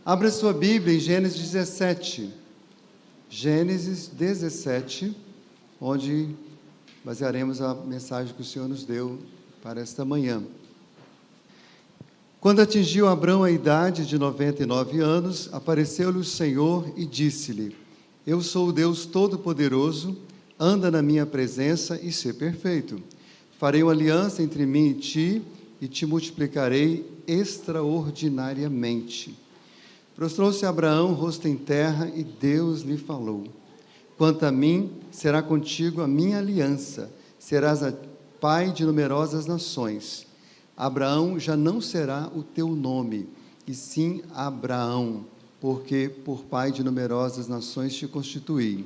Abra sua Bíblia em Gênesis 17. Gênesis 17, onde basearemos a mensagem que o Senhor nos deu para esta manhã. Quando atingiu Abrão a idade de 99 anos, apareceu-lhe o Senhor e disse-lhe: Eu sou o Deus Todo-Poderoso, anda na minha presença e sê perfeito. Farei uma aliança entre mim e te multiplicarei extraordinariamente. Prostrou-se Abraão, rosto em terra, e Deus lhe falou: Quanto a mim, será contigo a minha aliança, serás pai de numerosas nações. Abraão já não será o teu nome, e sim Abraão, porque por pai de numerosas nações te constituí.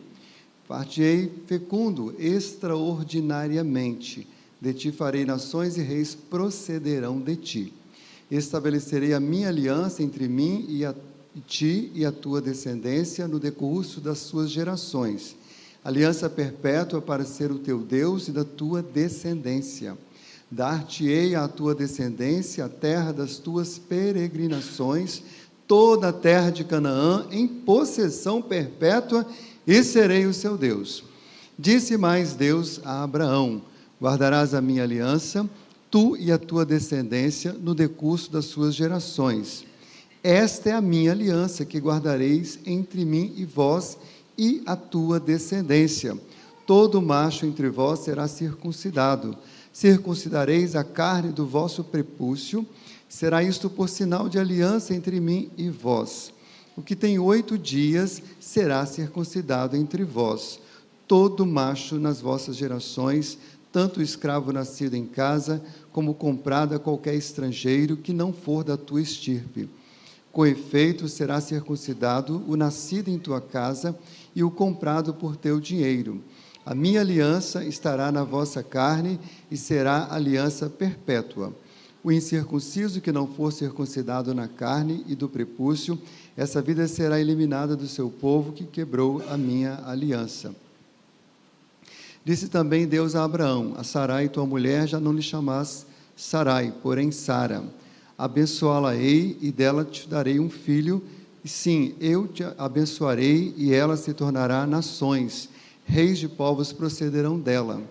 Partirei fecundo extraordinariamente, de ti farei nações e reis procederão de ti. Estabelecerei a minha aliança entre mim e ti e a tua descendência no decurso das suas gerações. Aliança perpétua para ser o teu Deus e da tua descendência. Dar-te-ei à tua descendência a terra das tuas peregrinações, toda a terra de Canaã, em possessão perpétua, e serei o seu Deus. Disse mais Deus a Abraão: Guardarás a minha aliança, tu e a tua descendência, no decurso das suas gerações. Esta é a minha aliança que guardareis entre mim e vós e a tua descendência. Todo macho entre vós será circuncidado. Circuncidareis a carne do vosso prepúcio. Será isto por sinal de aliança entre mim e vós. O que tem 8 dias será circuncidado entre vós. Todo macho nas vossas gerações, tanto o escravo nascido em casa, como comprado a qualquer estrangeiro que não for da tua estirpe. Com efeito, será circuncidado o nascido em tua casa e o comprado por teu dinheiro. A minha aliança estará na vossa carne e será aliança perpétua. O incircunciso que não for circuncidado na carne e do prepúcio, essa vida será eliminada do seu povo que quebrou a minha aliança. Disse também Deus a Abraão: A Sarai, tua mulher, já não lhe chamás Sarai, porém Sara. Abençoá-la-ei e dela te darei um filho, e sim, eu te abençoarei e ela se tornará nações, reis de povos procederão dela.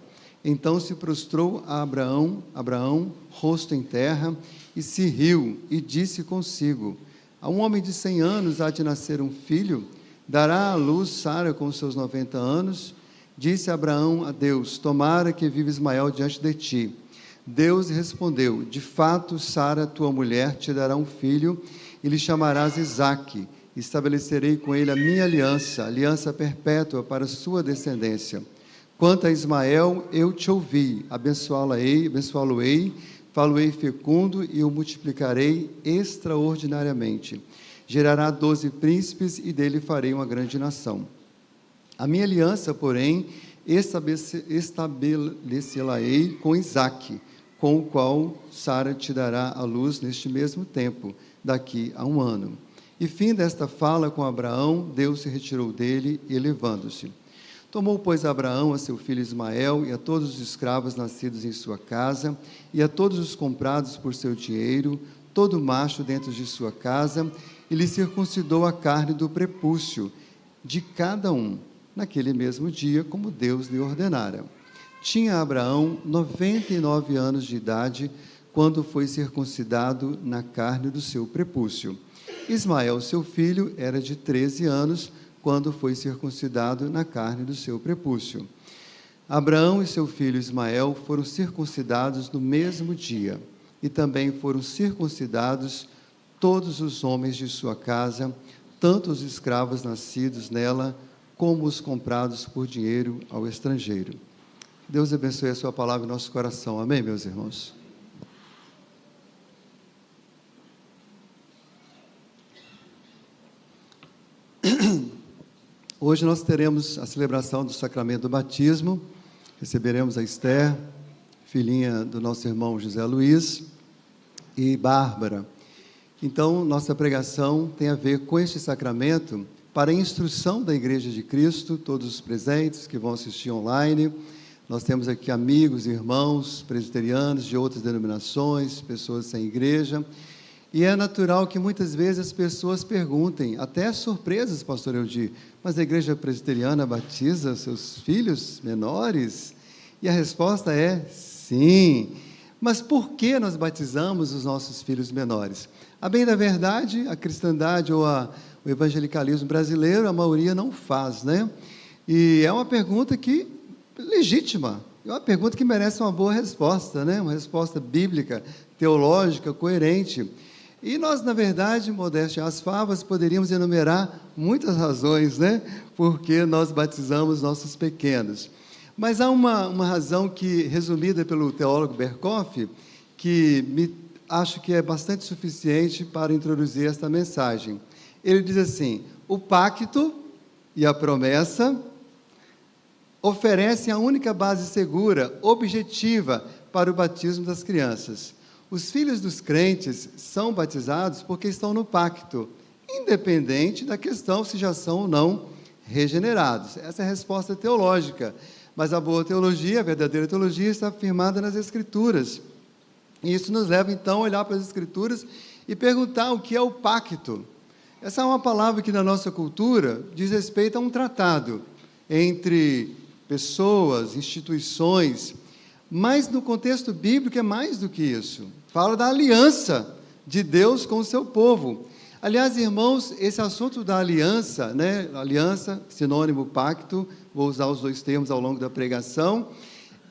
Então se prostrou a Abraão, rosto em terra, e se riu, e disse consigo: A um homem de 100 anos há de nascer um filho? Dará à luz Sara com seus 90 anos? Disse Abraão a Deus: Tomara que viva Ismael diante de ti. Deus respondeu: De fato, Sara, tua mulher, te dará um filho, e lhe chamarás Isaque. Estabelecerei com ele a minha aliança, aliança perpétua para sua descendência. Quanto a Ismael, eu te ouvi, abençoá-lo-ei, falo-ei fecundo e o multiplicarei extraordinariamente. Gerará 12 príncipes e dele farei uma grande nação. A minha aliança, porém, estabelecê-la-ei com Isaque, com o qual Sara te dará à luz neste mesmo tempo, daqui a 1 ano. E fim desta fala com Abraão, Deus se retirou dele, elevando-se. Tomou, pois, Abraão a seu filho Ismael e a todos os escravos nascidos em sua casa, e a todos os comprados por seu dinheiro, todo macho dentro de sua casa, e lhe circuncidou a carne do prepúcio, de cada um, naquele mesmo dia, como Deus lhe ordenara. Tinha Abraão 99 anos de idade, quando foi circuncidado na carne do seu prepúcio. Ismael, seu filho, era de 13 anos, quando foi circuncidado na carne do seu prepúcio. Abraão e seu filho Ismael foram circuncidados no mesmo dia, e também foram circuncidados todos os homens de sua casa, tanto os escravos nascidos nela, como os comprados por dinheiro ao estrangeiro. Deus abençoe a sua palavra em nosso coração. Amém, meus irmãos? Hoje nós teremos a celebração do sacramento do batismo. Receberemos a Esther, filhinha do nosso irmão José Luiz, e Bárbara. Então, nossa pregação tem a ver com este sacramento para a instrução da Igreja de Cristo, todos os presentes que vão assistir online. Nós temos aqui amigos, irmãos presbiterianos de outras denominações, pessoas sem igreja, E é natural que muitas vezes as pessoas perguntem, até surpresas, pastor Eudi, mas a igreja presbiteriana batiza seus filhos menores? E a resposta é sim. Mas por que nós batizamos os nossos filhos menores? A bem da verdade, a cristandade ou o evangelicalismo brasileiro, a maioria não faz, né? E é uma pergunta legítima, é uma pergunta que merece uma boa resposta, né? Uma resposta bíblica, teológica, coerente. E nós, na verdade, modéstia às favas, poderíamos enumerar muitas razões, né? Porque nós batizamos nossos pequenos. Mas há uma razão resumida pelo teólogo Berkoff, que acho que é bastante suficiente para introduzir esta mensagem. Ele diz assim: o pacto e a promessa oferecem a única base segura, objetiva, para o batismo das crianças. Os filhos dos crentes são batizados porque estão no pacto, independente da questão se já são ou não regenerados. Essa é a resposta teológica. Mas a boa teologia, a verdadeira teologia, está firmada nas Escrituras. E isso nos leva, então, a olhar para as Escrituras e perguntar o que é o pacto. Essa é uma palavra que, na nossa cultura, diz respeito a um tratado entre pessoas, instituições, mas no contexto bíblico é mais do que isso. Fala da aliança de Deus com o seu povo. Aliás, irmãos, esse assunto da aliança, né? Aliança, sinônimo pacto, vou usar os dois termos ao longo da pregação,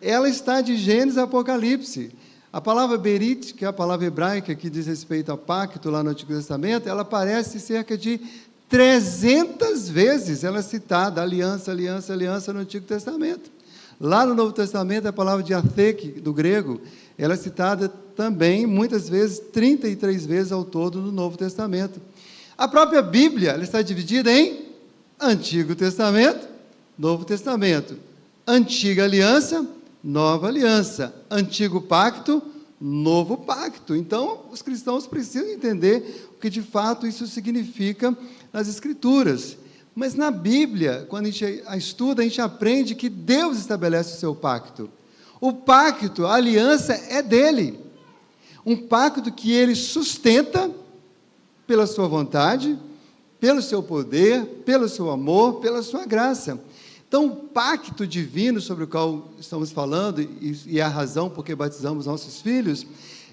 ela está de Gênesis a Apocalipse. A palavra berit, que é a palavra hebraica que diz respeito a pacto lá no Antigo Testamento, ela aparece cerca de 300 vezes, ela é citada, aliança, aliança, aliança no Antigo Testamento. Lá no Novo Testamento, a palavra diatheke, do grego, ela é citada também, muitas vezes, 33 vezes ao todo no Novo Testamento. A própria Bíblia, ela está dividida em Antigo Testamento, Novo Testamento. Antiga aliança, nova aliança. Antigo pacto, novo pacto. Então, os cristãos precisam entender o que de fato isso significa nas Escrituras. Mas na Bíblia, quando a gente a estuda, a gente aprende que Deus estabelece o seu pacto. O pacto, a aliança é dele. Um pacto que ele sustenta pela sua vontade, pelo seu poder, pelo seu amor, pela sua graça. Então, o pacto divino sobre o qual estamos falando, e é a razão por que batizamos nossos filhos,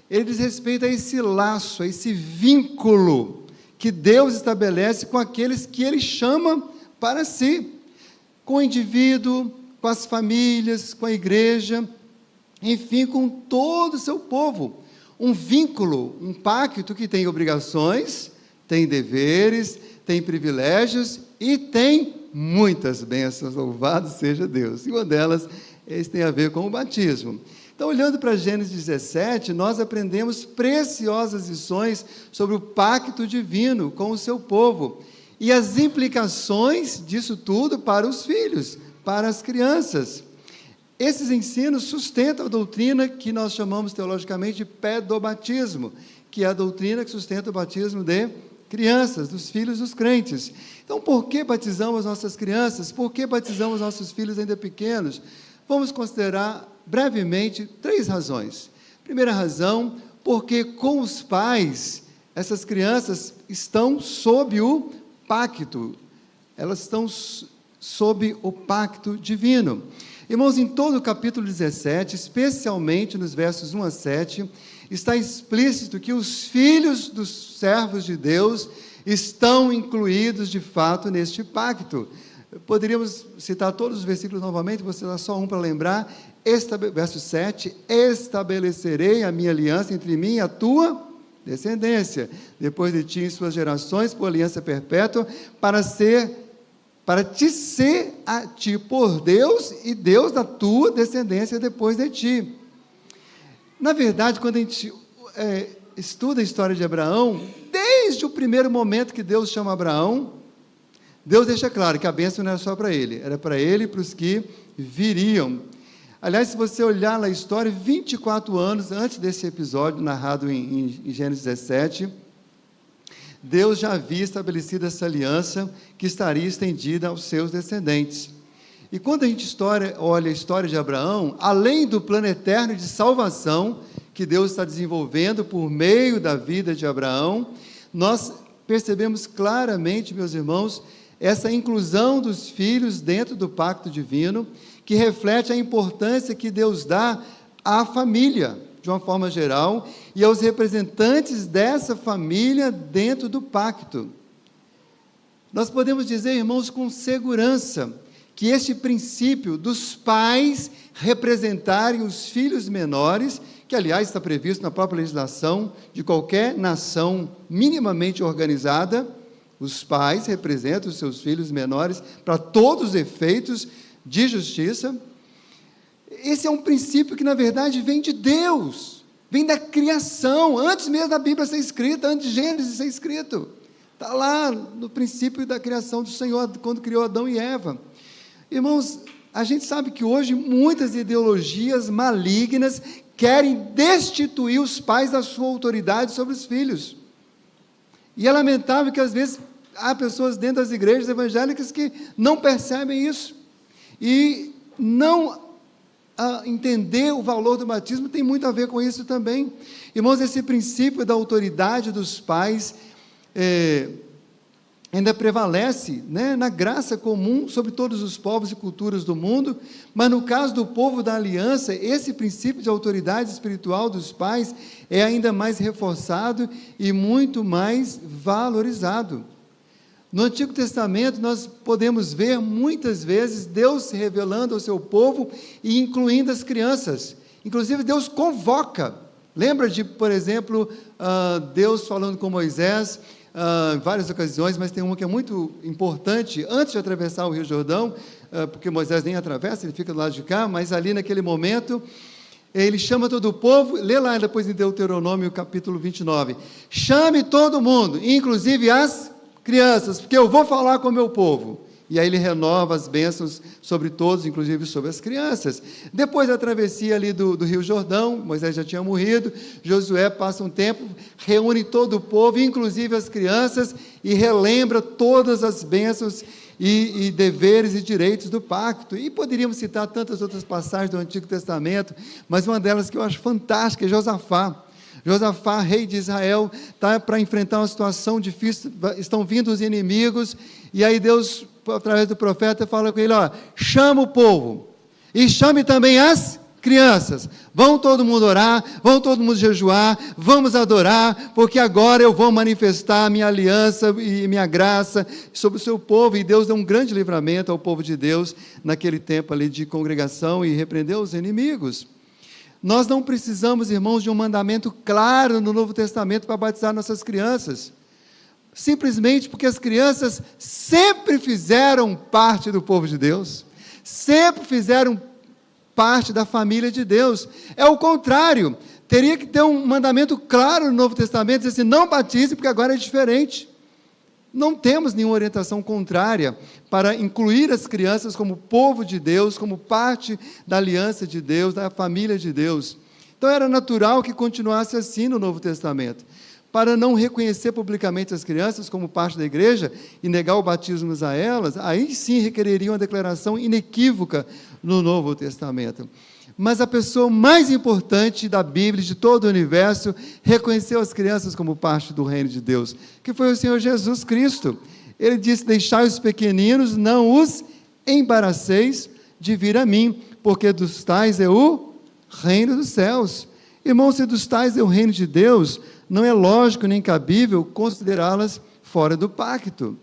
ele diz respeito a esse laço, a esse vínculo que Deus estabelece com aqueles que Ele chama para si, com o indivíduo, com as famílias, com a igreja, enfim, com todo o seu povo. Um vínculo, um pacto que tem obrigações, tem deveres, tem privilégios e tem muitas bênçãos, louvado seja Deus. E uma delas, esse tem a ver com o batismo. Então, olhando para Gênesis 17, nós aprendemos preciosas lições sobre o pacto divino com o seu povo e as implicações disso tudo para os filhos, para as crianças. Esses ensinos sustentam a doutrina que nós chamamos teologicamente de pedobatismo, que é a doutrina que sustenta o batismo de crianças, dos filhos dos crentes. Então, por que batizamos nossas crianças? Por que batizamos nossos filhos ainda pequenos? Vamos considerar brevemente 3 razões. Primeira razão, porque com os pais, essas crianças estão sob o pacto, elas estão sob o pacto divino. Irmãos, em todo o capítulo 17, especialmente nos versos 1 a 7, está explícito que os filhos dos servos de Deus estão incluídos de fato neste pacto. Poderíamos citar todos os versículos novamente, vou citar só um para lembrar. Verso 7, estabelecerei a minha aliança entre mim e a tua descendência, depois de ti em suas gerações, por aliança perpétua, para te ser a ti por Deus e Deus da tua descendência depois de ti. Na verdade, quando a gente estuda a história de Abraão, desde o primeiro momento que Deus chama Abraão, Deus deixa claro que a bênção não era só para ele, era para ele e para os que viriam. Aliás, se você olhar na história, 24 anos antes desse episódio narrado em Gênesis 17, Deus já havia estabelecido essa aliança que estaria estendida aos seus descendentes. E quando a gente olha a história de Abraão, além do plano eterno de salvação que Deus está desenvolvendo por meio da vida de Abraão, nós percebemos claramente, meus irmãos, essa inclusão dos filhos dentro do pacto divino, que reflete a importância que Deus dá à família, de uma forma geral, e aos representantes dessa família dentro do pacto. Nós podemos dizer, irmãos, com segurança, que este princípio dos pais representarem os filhos menores, que aliás está previsto na própria legislação de qualquer nação minimamente organizada, os pais representam os seus filhos menores para todos os efeitos de justiça. Esse é um princípio que na verdade vem de Deus, vem da criação, antes mesmo da Bíblia ser escrita, antes de Gênesis ser escrito, está lá no princípio da criação do Senhor, quando criou Adão e Eva. Irmãos, a gente sabe que hoje muitas ideologias malignas querem destituir os pais da sua autoridade sobre os filhos. E é lamentável que às vezes há pessoas dentro das igrejas evangélicas que não percebem isso. E não entender o valor do batismo tem muito a ver com isso também. Irmãos, esse princípio da autoridade dos pais ainda prevalece, né, na graça comum sobre todos os povos e culturas do mundo, mas no caso do povo da aliança, esse princípio de autoridade espiritual dos pais é ainda mais reforçado e muito mais valorizado. No Antigo Testamento nós podemos ver muitas vezes Deus se revelando ao seu povo e incluindo as crianças, inclusive Deus convoca, lembra de, por exemplo, Deus falando com Moisés, em várias ocasiões, mas tem uma que é muito importante, antes de atravessar o Rio Jordão, porque Moisés nem atravessa, ele fica do lado de cá, mas ali naquele momento, ele chama todo o povo, lê lá depois em Deuteronômio capítulo 29, chame todo mundo, inclusive as crianças, porque eu vou falar com o meu povo. E aí ele renova as bênçãos sobre todos, inclusive sobre as crianças. Depois da travessia ali do Rio Jordão, Moisés já tinha morrido, Josué passa um tempo, reúne todo o povo, inclusive as crianças, e relembra todas as bênçãos e deveres e direitos do pacto. E poderíamos citar tantas outras passagens do Antigo Testamento, mas uma delas que eu acho fantástica é Josafá. Josafá, rei de Israel, está para enfrentar uma situação difícil, estão vindo os inimigos, e aí Deus, através do profeta, fala com ele, chama o povo, e chame também as crianças, vão todo mundo orar, vão todo mundo jejuar, vamos adorar, porque agora eu vou manifestar a minha aliança e minha graça sobre o seu povo, e Deus deu um grande livramento ao povo de Deus, naquele tempo ali de congregação, e repreendeu os inimigos. Nós não precisamos, irmãos, de um mandamento claro no Novo Testamento para batizar nossas crianças, simplesmente porque as crianças sempre fizeram parte do povo de Deus, sempre fizeram parte da família de Deus. É o contrário, teria que ter um mandamento claro no Novo Testamento, dizer assim, não batize porque agora é diferente. Não temos nenhuma orientação contrária para incluir as crianças como povo de Deus, como parte da aliança de Deus, da família de Deus. Então era natural que continuasse assim no Novo Testamento. Para não reconhecer publicamente as crianças como parte da igreja e negar o batismo a elas, aí sim requereria uma declaração inequívoca no Novo Testamento. Mas a pessoa mais importante da Bíblia, de todo o universo, reconheceu as crianças como parte do reino de Deus, que foi o Senhor Jesus Cristo. Ele disse, deixai os pequeninos, não os embaraceis de vir a mim, porque dos tais é o reino dos céus. Irmãos, se dos tais é o reino de Deus, não é lógico nem cabível considerá-las fora do pacto.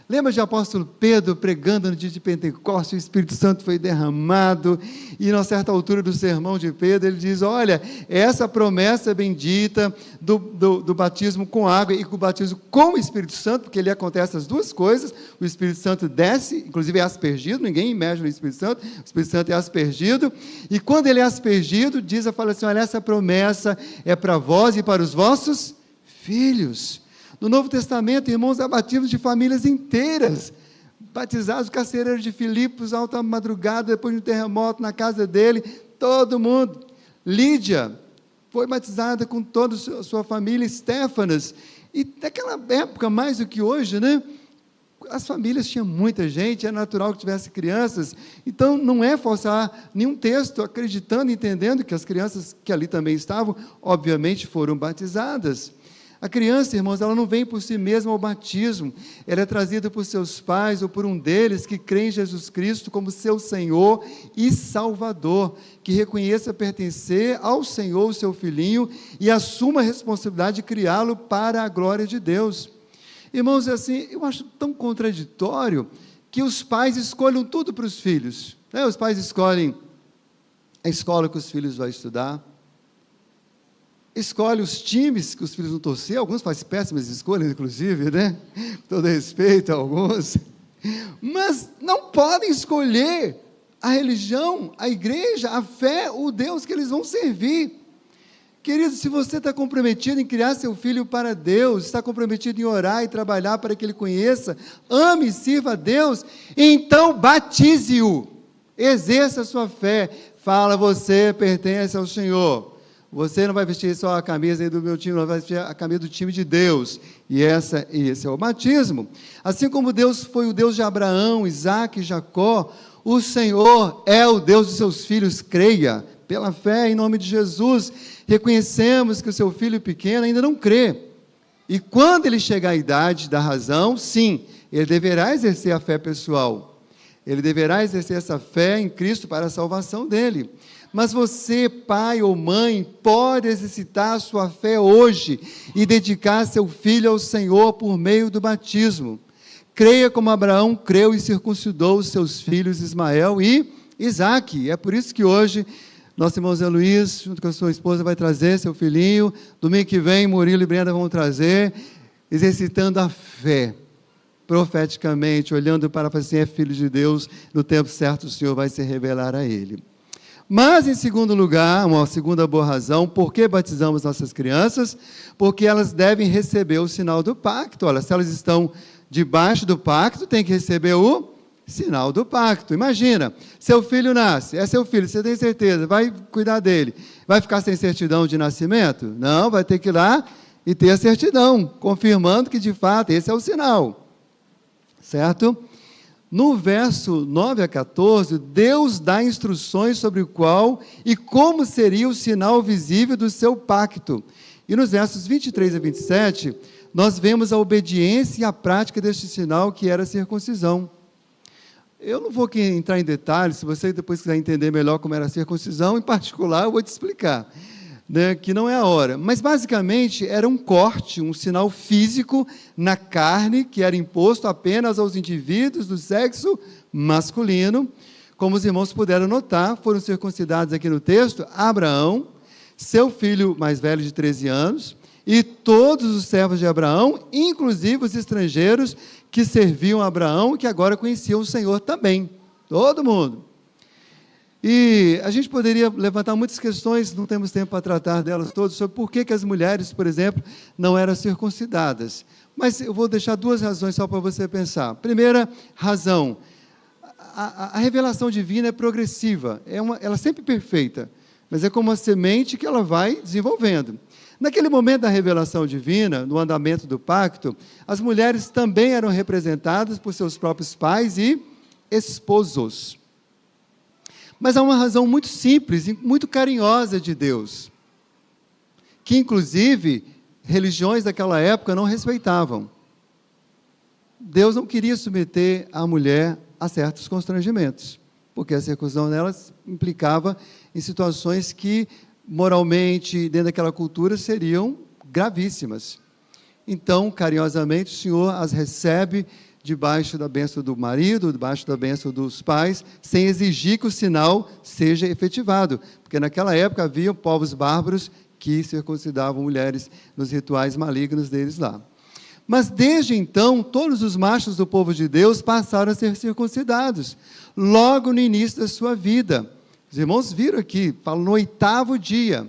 Lembra de apóstolo Pedro pregando no dia de Pentecostes, o Espírito Santo foi derramado, e na certa altura do sermão de Pedro, ele diz, olha, essa promessa bendita do batismo com água e com o batismo com o Espírito Santo, porque ali acontece as duas coisas, o Espírito Santo desce, inclusive é aspergido, ninguém imerge no Espírito Santo, o Espírito Santo é aspergido, e quando ele é aspergido, fala assim, olha, essa promessa é para vós e para os vossos filhos. No Novo Testamento, irmãos, há batismos de famílias inteiras, batizados, carcereiro de Filipos, alta madrugada, depois de um terremoto na casa dele, todo mundo. Lídia foi batizada com toda a sua família, Estéfanas, e naquela época, mais do que hoje, né? as famílias tinham muita gente, é natural que tivesse crianças, então não é forçar nenhum texto, acreditando, entendendo que as crianças que ali também estavam, obviamente foram batizadas. A criança, irmãos, ela não vem por si mesma ao batismo, ela é trazida por seus pais ou por um deles que crê em Jesus Cristo como seu Senhor e Salvador, que reconheça pertencer ao Senhor, o seu filhinho, e assuma a responsabilidade de criá-lo para a glória de Deus. Irmãos, é assim, eu acho tão contraditório que os pais escolham tudo para os filhos, né? Os pais escolhem a escola que os filhos vão estudar, escolhe os times que os filhos vão torcer, alguns fazem péssimas escolhas, inclusive, né? Com todo respeito a alguns, mas não podem escolher a religião, a igreja, a fé, o Deus que eles vão servir. Querido, se você está comprometido em criar seu filho para Deus, está comprometido em orar e trabalhar para que ele conheça, ame e sirva a Deus, então batize-o, exerça a sua fé, fala, você pertence ao Senhor. Você não vai vestir só a camisa aí do meu time, não vai vestir a camisa do time de Deus. E esse é o batismo. Assim como Deus foi o Deus de Abraão, Isaque e Jacó, o Senhor é o Deus dos seus filhos, creia. Pela fé, em nome de Jesus, reconhecemos que o seu filho pequeno ainda não crê. E quando ele chegar à idade da razão, sim, ele deverá exercer a fé pessoal. Ele deverá exercer essa fé em Cristo para a salvação dele. Mas você, pai ou mãe, pode exercitar a sua fé hoje e dedicar seu filho ao Senhor por meio do batismo. Creia como Abraão creu e circuncidou os seus filhos Ismael e Isaque. É por isso que hoje, nosso irmão Zé Luiz, junto com a sua esposa, vai trazer seu filhinho. Domingo que vem, Murilo e Brenda vão trazer, exercitando a fé. Profeticamente, olhando para assim, é filho de Deus, no tempo certo o Senhor vai se revelar a ele. Mas, em segundo lugar, uma segunda boa razão, por que batizamos nossas crianças? Porque elas devem receber o sinal do pacto. Olha, se elas estão debaixo do pacto, tem que receber o sinal do pacto. Imagina, seu filho nasce, é seu filho, você tem certeza, vai cuidar dele, vai ficar sem certidão de nascimento? Não, vai ter que ir lá e ter a certidão, confirmando que, de fato, esse é o sinal. Certo? No verso 9 a 14, Deus dá instruções sobre o qual e como seria o sinal visível do seu pacto. E nos versos 23 a 27, nós vemos a obediência e a prática deste sinal, que era a circuncisão. Eu não vou aqui entrar em detalhes, se você depois quiser entender melhor como era a circuncisão, em particular, eu vou te explicar, né, que não é a hora. Mas, basicamente, era um corte, um sinal físico na carne, que era imposto apenas aos indivíduos do sexo masculino. Como os irmãos puderam notar, foram circuncidados aqui no texto Abraão, seu filho mais velho de 13 anos, e todos os servos de Abraão, inclusive os estrangeiros que serviam a Abraão, que agora conheciam o Senhor também. Todo mundo. E a gente poderia levantar muitas questões, não temos tempo para tratar delas todas, sobre por que as mulheres, por exemplo, não eram circuncidadas. Mas eu vou deixar duas razões só para você pensar. Primeira razão, a revelação divina é progressiva, ela é sempre perfeita, mas é como uma semente que ela vai desenvolvendo. Naquele momento da revelação divina, no andamento do pacto, as mulheres também eram representadas por seus próprios pais e esposos. Mas há uma razão muito simples e muito carinhosa de Deus, que inclusive religiões daquela época não respeitavam. Deus não queria submeter a mulher a certos constrangimentos, porque a circuncisão delas implicava em situações que moralmente, dentro daquela cultura, seriam gravíssimas. Então, carinhosamente, o Senhor as recebe debaixo da bênção do marido, debaixo da bênção dos pais, sem exigir que o sinal seja efetivado, porque naquela época havia povos bárbaros que circuncidavam mulheres nos rituais malignos deles lá. Mas desde então, todos os machos do povo de Deus passaram a ser circuncidados, logo no início da sua vida. Os irmãos viram aqui, falam no 8º dia.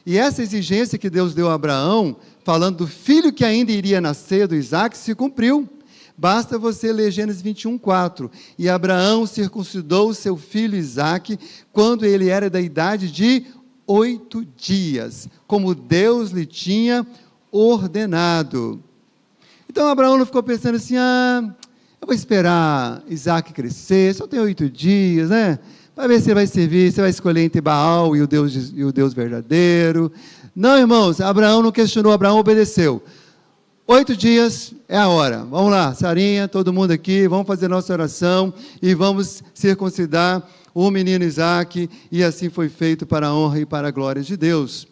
E essa exigência que Deus deu a Abraão, falando do filho que ainda iria nascer, do Isaque, se cumpriu. Basta você ler Gênesis 21:4. E Abraão circuncidou seu filho Isaque, quando ele era da idade de 8 dias, como Deus lhe tinha ordenado. Então Abraão não ficou pensando assim, eu vou esperar Isaac crescer, só tem 8 dias, né? Vai ver se ele vai servir, você vai escolher entre Baal e o Deus verdadeiro. Não, irmãos, Abraão não questionou, Abraão obedeceu. 8 dias é a hora. Vamos lá, Sarinha, todo mundo aqui, vamos fazer nossa oração e vamos circuncidar o menino Isaac, e assim foi feito para a honra e para a glória de Deus.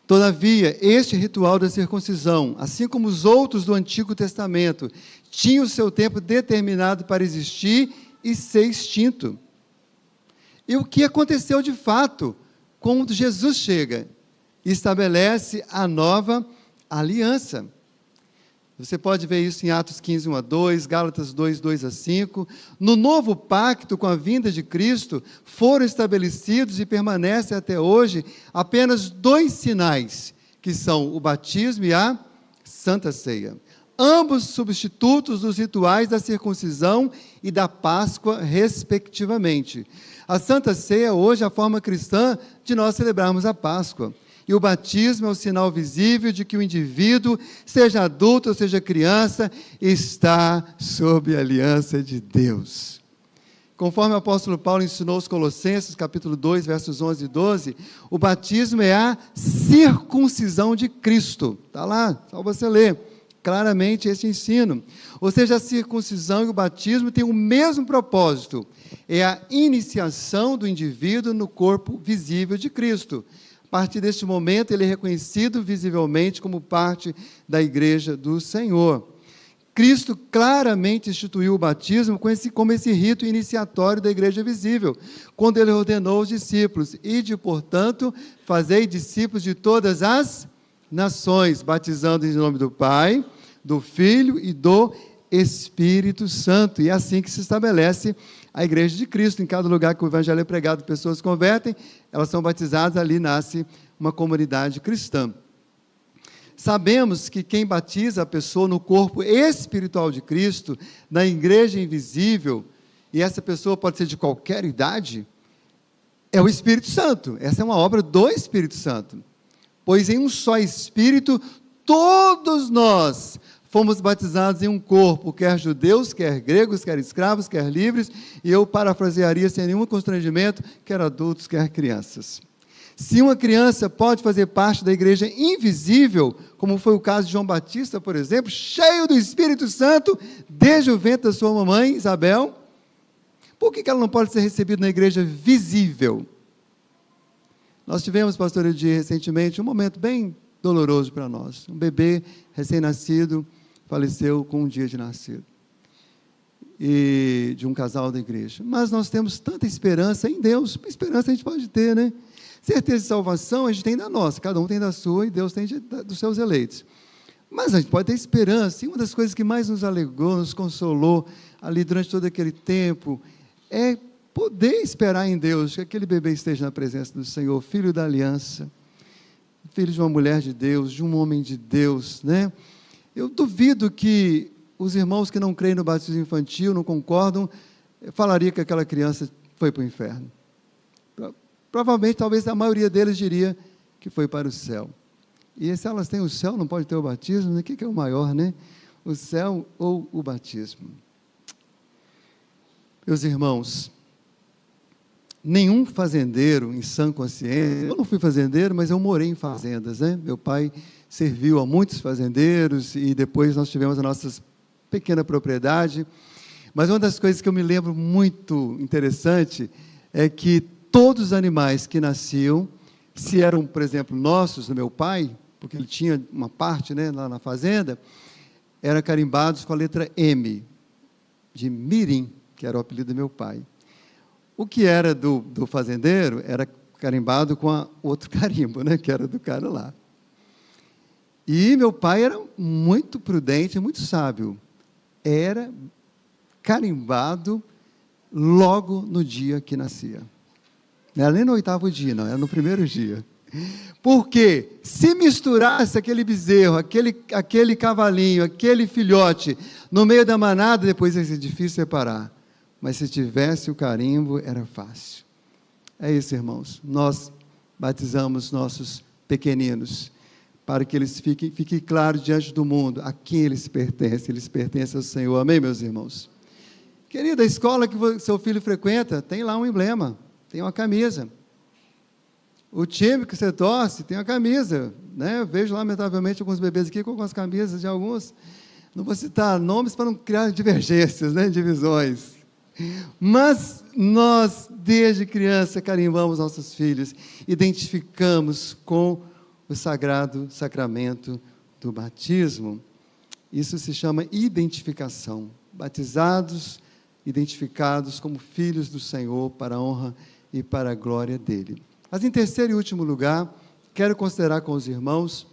Todavia, este ritual da circuncisão, assim como os outros do Antigo Testamento, tinha o seu tempo determinado para existir e ser extinto. E o que aconteceu de fato quando Jesus chega e estabelece a nova aliança? Você pode ver isso em Atos 15, 1-2, Gálatas 2, 2-5. No novo pacto, com a vinda de Cristo, foram estabelecidos e permanecem até hoje apenas 2 sinais, que são o batismo e a Santa Ceia. Ambos substitutos dos rituais da circuncisão e da Páscoa, respectivamente. A Santa Ceia hoje é a forma cristã de nós celebrarmos a Páscoa. E o batismo é o sinal visível de que o indivíduo, seja adulto ou seja criança, está sob a aliança de Deus. Conforme o apóstolo Paulo ensinou aos Colossenses, capítulo 2, versos 11 e 12, o batismo é a circuncisão de Cristo. Está lá, só você ler claramente esse ensino. Ou seja, a circuncisão e o batismo têm o mesmo propósito, é a iniciação do indivíduo no corpo visível de Cristo. A partir deste momento, ele é reconhecido visivelmente como parte da igreja do Senhor. Cristo claramente instituiu o batismo como esse rito iniciatório da igreja visível, quando ele ordenou aos discípulos: ide, portanto, fazei discípulos de todas as nações, batizando em nome do Pai, do Filho e do Espírito Santo. E é assim que se estabelece a igreja de Cristo. Em cada lugar que o evangelho é pregado, pessoas se convertem, elas são batizadas, ali nasce uma comunidade cristã. Sabemos que quem batiza a pessoa no corpo espiritual de Cristo, na igreja invisível, e essa pessoa pode ser de qualquer idade, é o Espírito Santo. Essa é uma obra do Espírito Santo. Pois em um só Espírito, todos nós fomos batizados em um corpo, quer judeus, quer gregos, quer escravos, quer livres, e eu parafrasearia sem nenhum constrangimento, quer adultos, quer crianças. Se uma criança pode fazer parte da igreja invisível, como foi o caso de João Batista, por exemplo, cheio do Espírito Santo, desde o ventre da sua mamãe, Isabel, por que ela não pode ser recebida na igreja visível? Nós tivemos, pastor Edir, recentemente, um momento bem doloroso para nós. Um bebê recém-nascido faleceu com um dia de nascido. E de um casal da igreja. Mas nós temos tanta esperança em Deus. Esperança a gente pode ter, né? Certeza de salvação a gente tem da nossa. Cada um tem da sua e Deus tem dos seus eleitos. Mas a gente pode ter esperança. E uma das coisas que mais nos alegrou, nos consolou ali durante todo aquele tempo, é poder esperar em Deus que aquele bebê esteja na presença do Senhor, filho da aliança, filho de uma mulher de Deus, de um homem de Deus, né? Eu duvido que os irmãos que não creem no batismo infantil, não concordam, falaria que aquela criança foi para o inferno. Provavelmente, talvez a maioria deles diria que foi para o céu. E se elas têm o céu, não pode ter o batismo, né? O que é o maior, né? O céu ou o batismo? Meus irmãos, nenhum fazendeiro em sã consciência, eu não fui fazendeiro, mas eu morei em fazendas, né? Meu pai serviu a muitos fazendeiros e depois nós tivemos a nossa pequena propriedade. Mas uma das coisas que eu me lembro muito interessante é que todos os animais que nasciam, se eram, por exemplo, nossos, do meu pai, porque ele tinha uma parte, né, lá na fazenda, eram carimbados com a letra M, de Mirim, que era o apelido do meu pai. O que era do fazendeiro era carimbado com outro carimbo, né, que era do cara lá. E meu pai era muito prudente, muito sábio. Era carimbado logo no dia que nascia. Não era nem no 8º dia, não, era no primeiro dia. Porque se misturasse aquele bezerro, aquele cavalinho, aquele filhote, no meio da manada, depois ia ser difícil separar. Mas se tivesse o carimbo, era fácil. É isso, irmãos. Nós batizamos nossos pequeninos para que fique claro diante do mundo a quem eles pertencem ao Senhor. Amém, meus irmãos? Querida, a escola que seu filho frequenta, tem lá um emblema, tem uma camisa. O time que você torce, tem uma camisa, né? Eu vejo, lamentavelmente, alguns bebês aqui com algumas camisas de alguns. Não vou citar nomes para não criar divergências, né? Divisões. Mas nós, desde criança, carimbamos nossos filhos, identificamos com o sagrado sacramento do batismo. Isso se chama identificação. Batizados, identificados como filhos do Senhor, para a honra e para a glória dele. Mas, em terceiro e último lugar, quero considerar com os irmãos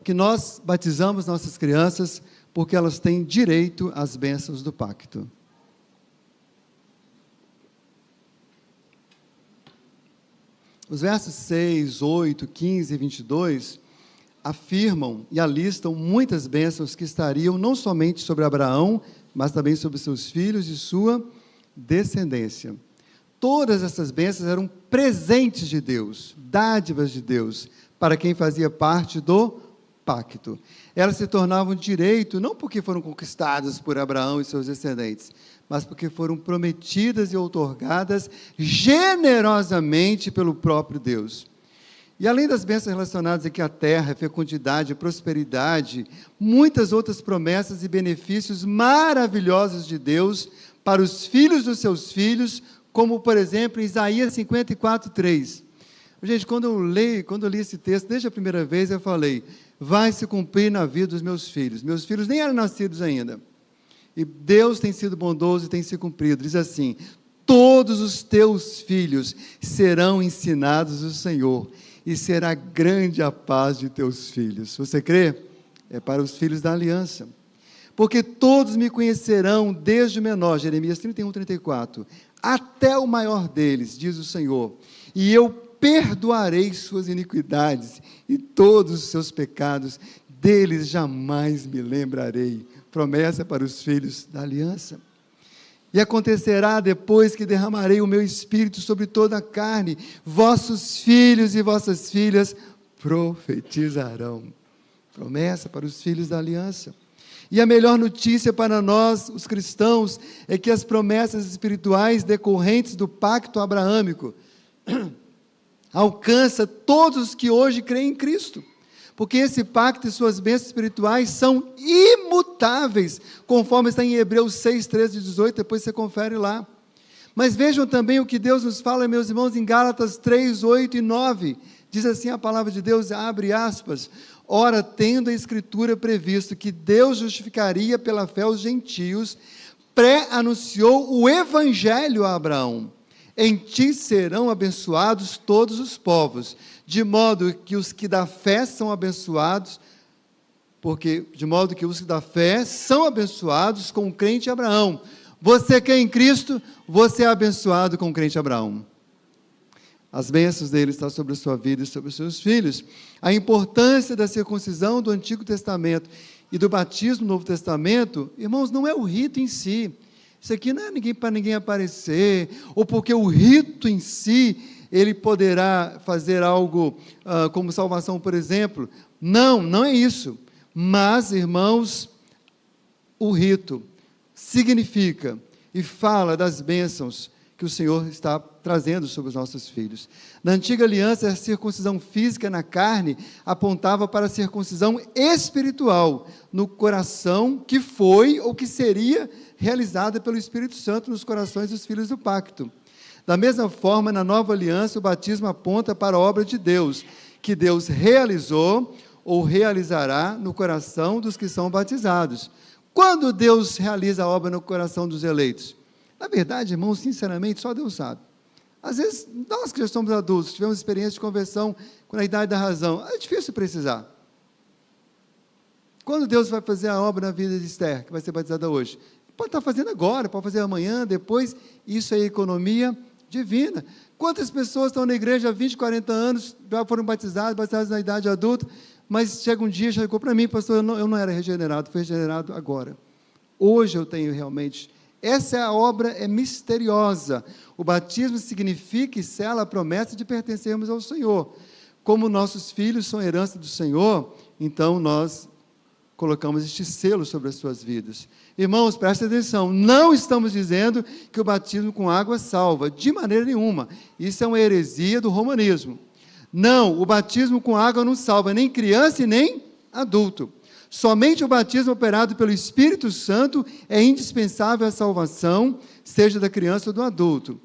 que nós batizamos nossas crianças porque elas têm direito às bênçãos do pacto. Os versos 6, 8, 15 e 22 afirmam e alistam muitas bênçãos que estariam não somente sobre Abraão, mas também sobre seus filhos e sua descendência. Todas essas bênçãos eram presentes de Deus, dádivas de Deus, para quem fazia parte do pacto. Elas se tornavam direito, não porque foram conquistadas por Abraão e seus descendentes, mas porque foram prometidas e outorgadas generosamente pelo próprio Deus. E além das bênçãos relacionadas aqui à terra, fecundidade, prosperidade, muitas outras promessas e benefícios maravilhosos de Deus para os filhos dos seus filhos, como, por exemplo, em Isaías 54, 3. Gente, quando eu li esse texto, desde a primeira vez, eu falei, vai se cumprir na vida dos meus filhos. Meus filhos nem eram nascidos ainda. E Deus tem sido bondoso e tem se cumprido. Diz assim, todos os teus filhos serão ensinados do Senhor, e será grande a paz de teus filhos. Você crê? É para os filhos da aliança. Porque todos me conhecerão desde o menor, Jeremias 31, 34, até o maior deles, diz o Senhor, e eu perdoarei suas iniquidades e todos os seus pecados, deles jamais me lembrarei. Promessa para os filhos da aliança. E acontecerá depois que derramarei o meu espírito sobre toda a carne, vossos filhos e vossas filhas profetizarão. Promessa para os filhos da aliança. E a melhor notícia para nós, os cristãos, é que as promessas espirituais decorrentes do pacto abraâmico alcança todos os que hoje creem em Cristo. Porque esse pacto e suas bênçãos espirituais são imutáveis, conforme está em Hebreus 6, 13 e 18, depois você confere lá. Mas vejam também o que Deus nos fala, meus irmãos, em Gálatas 3, 8 e 9. Diz assim a palavra de Deus, abre aspas, ora, tendo a Escritura previsto que Deus justificaria pela fé os gentios, pré-anunciou o Evangelho a Abraão. Em ti serão abençoados todos os povos, de modo que os que da fé são abençoados, de modo que os que da fé são abençoados com o crente Abraão. Você que é em Cristo, você é abençoado com o crente Abraão. As bênçãos dele estão sobre a sua vida e sobre os seus filhos. A importância da circuncisão do Antigo Testamento e do batismo no Novo Testamento, irmãos, não é o rito em si. Isso aqui não é para ninguém aparecer, ou porque o rito em si, ele poderá fazer algo como salvação, por exemplo. Não, não é isso. Mas, irmãos, o rito significa e fala das bênçãos que o Senhor está trazendo sobre os nossos filhos. Na antiga aliança, a circuncisão física na carne apontava para a circuncisão espiritual no coração, que foi ou que seria realizada pelo Espírito Santo nos corações dos filhos do pacto. Da mesma forma, na nova aliança, o batismo aponta para a obra de Deus, que Deus realizou ou realizará no coração dos que são batizados. Quando Deus realiza a obra no coração dos eleitos? Na verdade, irmãos, sinceramente, só Deus sabe. Às vezes, nós que já somos adultos, tivemos experiência de conversão na idade da razão, é difícil precisar. Quando Deus vai fazer a obra na vida de Esther, que vai ser batizada hoje? Pode estar fazendo agora, pode fazer amanhã, depois, isso é economia divina. Quantas pessoas estão na igreja há 20, 40 anos, já foram batizadas na idade adulta, mas chega um dia, chegou para mim, pastor, eu não era regenerado, fui regenerado agora. Hoje eu tenho realmente, essa é a obra, é misteriosa. O batismo significa e sela a promessa de pertencermos ao Senhor. como nossos filhos são herança do Senhor, então nós colocamos este selo sobre as suas vidas. Irmãos, prestem atenção, não estamos dizendo que o batismo com água salva, de maneira nenhuma. Isso é uma heresia do romanismo. Não, o batismo com água não salva nem criança e nem adulto. Somente o batismo operado pelo Espírito Santo é indispensável à salvação, seja da criança ou do adulto.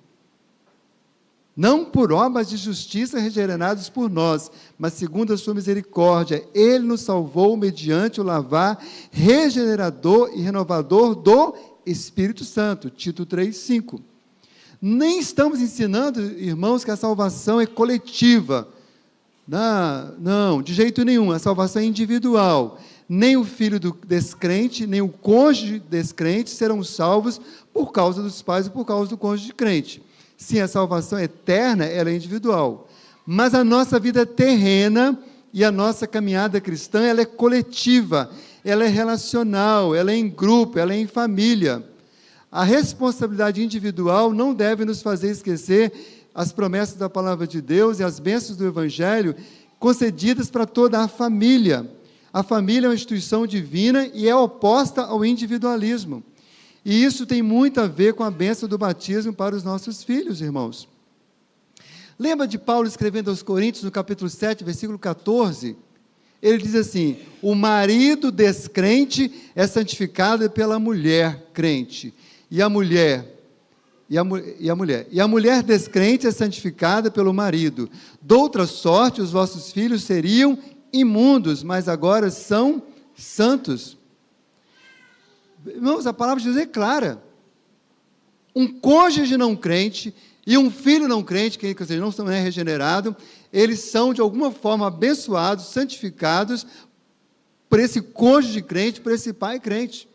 Não por obras de justiça regenerados por nós, mas segundo a sua misericórdia, Ele nos salvou mediante o lavar regenerador e renovador do Espírito Santo. Tito 3:5. Nem estamos ensinando, irmãos, que a salvação é coletiva. Não, de jeito nenhum, a salvação é individual. Nem o filho do descrente, nem o cônjuge descrente serão salvos por causa dos pais e por causa do cônjuge crente. Sim, a salvação é eterna, ela é individual. Mas a nossa vida terrena e a nossa caminhada cristã, ela é coletiva, ela é relacional, ela é em grupo, ela é em família. A responsabilidade individual não deve nos fazer esquecer as promessas da palavra de Deus e as bênçãos do Evangelho concedidas para toda a família. A família é uma instituição divina e é oposta ao individualismo. E isso tem muito a ver com a bênção do batismo para os nossos filhos, irmãos. Lembra de Paulo escrevendo aos Coríntios, no capítulo 7, versículo 14? Ele diz assim: o marido descrente é santificado pela mulher crente, e a mulher descrente é santificada pelo marido. Doutra sorte, os vossos filhos seriam imundos, mas agora são santos. Irmãos, a palavra de Deus é clara. Um cônjuge não crente e um filho não crente, que não é regenerado, eles são de alguma forma abençoados, santificados por esse cônjuge crente, por esse pai crente.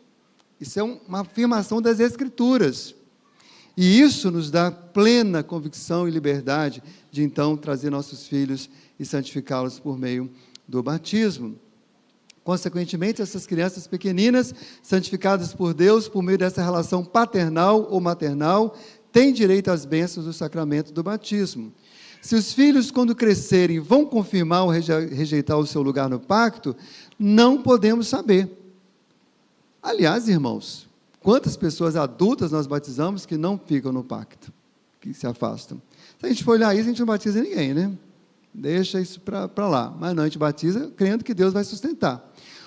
Isso é uma afirmação das Escrituras. E isso nos dá plena convicção e liberdade de então trazer nossos filhos e santificá-los por meio do batismo. Consequentemente, essas crianças pequeninas, santificadas por Deus, por meio dessa relação paternal ou maternal, têm direito às bênçãos do sacramento do batismo. Se os filhos, quando crescerem, vão confirmar ou rejeitar o seu lugar no pacto, não podemos saber. Aliás, irmãos, quantas pessoas adultas nós batizamos que não ficam no pacto, que se afastam? Se a gente for olhar isso, a gente não batiza ninguém, né? Deixa isso para lá. Mas não, a gente batiza crendo que Deus vai sustentar.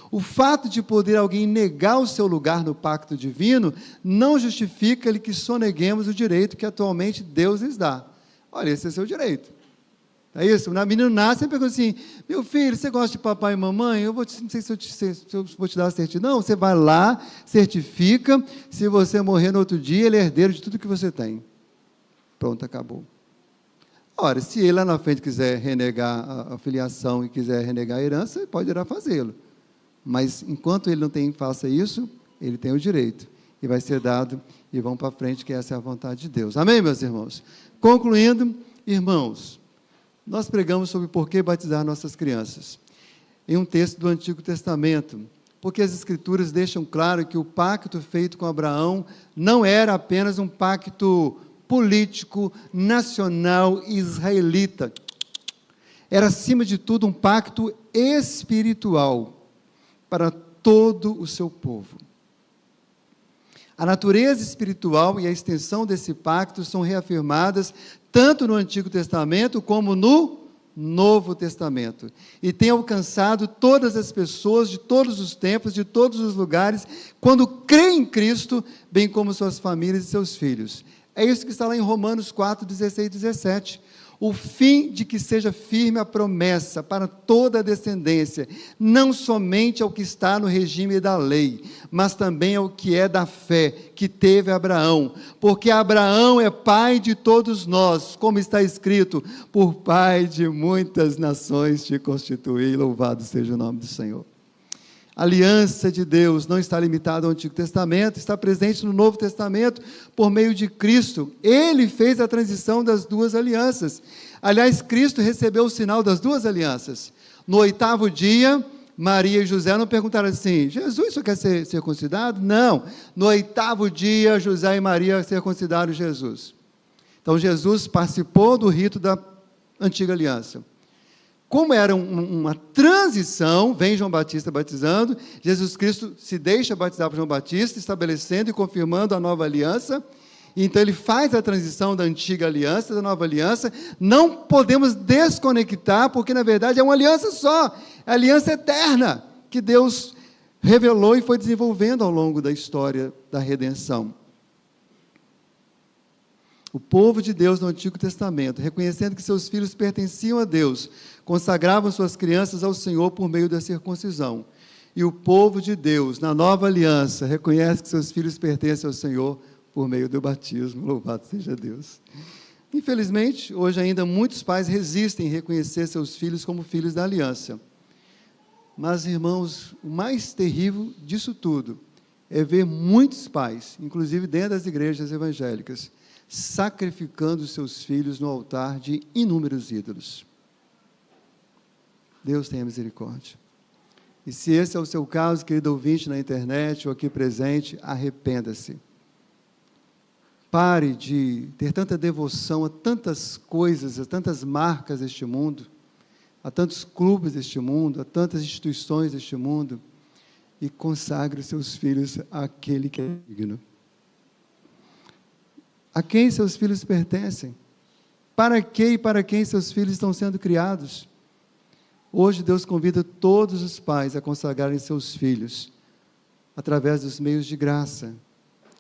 O fato de poder alguém negar o seu lugar no pacto divino não justifica que soneguemos o direito que atualmente Deus lhes dá. Olha, esse é seu direito. É isso? O menino nasce e pergunta assim: meu filho, você gosta de papai e mamãe? Eu não sei se eu vou te dar a certidão. Você vai lá, certifica. Se você morrer no outro dia, ele é herdeiro de tudo que você tem. Pronto, acabou. Ora, se ele lá na frente quiser renegar a filiação e quiser renegar a herança, ele poderá fazê-lo. Mas, enquanto ele não faça isso, ele tem o direito. E vai ser dado, e vão para frente, que essa é a vontade de Deus. Amém, meus irmãos? Concluindo, irmãos, nós pregamos sobre por que batizar nossas crianças. Em um texto do Antigo Testamento, porque as Escrituras deixam claro que o pacto feito com Abraão não era apenas um pacto político, nacional, israelita. Era, acima de tudo, um pacto espiritual para todo o seu povo. A natureza espiritual e a extensão desse pacto são reafirmadas tanto no Antigo Testamento como no Novo Testamento. E tem alcançado todas as pessoas de todos os tempos, de todos os lugares, quando creem em Cristo, bem como suas famílias e seus filhos. É isso que está lá em Romanos 4, 16 e 17. O fim de que seja firme a promessa para toda a descendência, não somente ao que está no regime da lei, mas também ao que é da fé, que teve Abraão. Porque Abraão é pai de todos nós, como está escrito: por pai de muitas nações te constituí, louvado seja o nome do Senhor. A aliança de Deus não está limitada ao Antigo Testamento, está presente no Novo Testamento por meio de Cristo. Ele fez a transição das duas alianças. Aliás, Cristo recebeu o sinal das duas alianças. No 8º dia, Maria e José não perguntaram assim: Jesus, você quer ser circuncidado? Não. No 8º dia, José e Maria circuncidaram Jesus. Então, Jesus participou do rito da antiga aliança. como era uma transição, vem João Batista batizando, Jesus Cristo se deixa batizar por João Batista, estabelecendo e confirmando a nova aliança. Então ele faz a transição da antiga aliança, da nova aliança. Não podemos desconectar, porque na verdade é uma aliança só, é a aliança eterna, que Deus revelou e foi desenvolvendo ao longo da história da redenção. O povo de Deus no Antigo Testamento, reconhecendo que seus filhos pertenciam a Deus, consagravam suas crianças ao Senhor por meio da circuncisão. E o povo de Deus, na nova aliança, reconhece que seus filhos pertencem ao Senhor por meio do batismo. Louvado seja Deus. Infelizmente, hoje ainda muitos pais resistem em reconhecer seus filhos como filhos da aliança. Mas, irmãos, o mais terrível disso tudo é ver muitos pais, inclusive dentro das igrejas evangélicas, sacrificando seus filhos no altar de inúmeros ídolos. Deus tenha misericórdia. E se esse é o seu caso, querido ouvinte na internet ou aqui presente, arrependa-se. Pare de ter tanta devoção a tantas coisas, a tantas marcas deste mundo, a tantos clubes deste mundo, a tantas instituições deste mundo, e consagre os seus filhos àquele que é digno. A quem seus filhos pertencem? Para que e para quem seus filhos estão sendo criados? Hoje Deus convida todos os pais a consagrarem seus filhos, através dos meios de graça,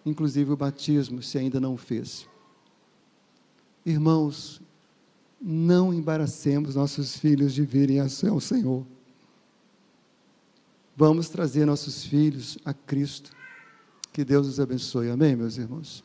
inclusive o batismo, se ainda não fez. Irmãos, não embaracemos nossos filhos de virem ao Senhor. Vamos trazer nossos filhos a Cristo. Que Deus os abençoe. Amém, meus irmãos?